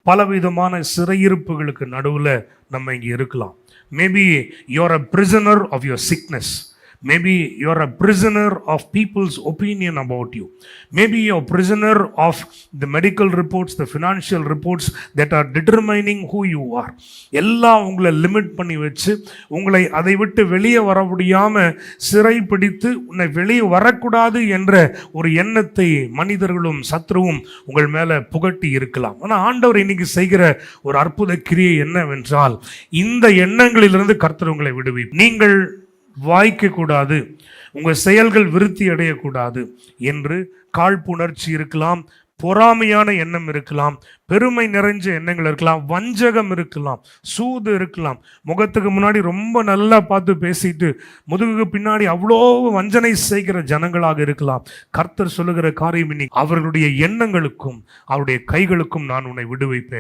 பலவிதமான சிறையிருப்புகளுக்கு நடுவில் நம்ம இங்கே இருக்கலாம். Maybe you're a prisoner of your sickness. Maybe you're a prisoner of people's opinion about you. Maybe you're a prisoner of the medical reports, the financial reports that are determining who you are. எல்லாம் உங்களை limit பண்ணி வச்சு உங்களை அதை விட்டு வெளியே வர முடியாமல் சிறை பிடித்து உன்னை வெளியே வரக்கூடாது என்ற ஒரு எண்ணத்தை மனிதர்களும் சத்ருவும் உங்கள் மேலே புகட்டி இருக்கலாம். ஆனால் ஆண்டவர் இன்னைக்கு செய்கிற ஒரு அற்புத கிரியை என்னவென்றால், இந்த எண்ணங்களிலிருந்து கர்த்தர் உங்களை விடுவிப்பார். நீங்கள் வாய்க்க கூடாது, உங்கள் செயல்கள் விருத்தி அடையக்கூடாது என்று காழ்ப்புணர்ச்சி இருக்கலாம், பொறாமையான எண்ணம் இருக்கலாம், பெருமை நிறைஞ்ச எண்ணங்கள் இருக்கலாம், வஞ்சகம் இருக்கலாம், சூது இருக்கலாம். முகத்துக்கு முன்னாடி ரொம்ப நல்லா பார்த்து பேசிட்டு முதுகுக்கு பின்னாடி அவ்வளோ வஞ்சனை செய்கிற ஜனங்களாக இருக்கலாம். கர்த்தர் சொல்லுகிற காரியம், அவர்களுடைய எண்ணங்களுக்கும் அவருடைய கைகளுக்கும் நான் உன்னை விடுவிப்பேன்.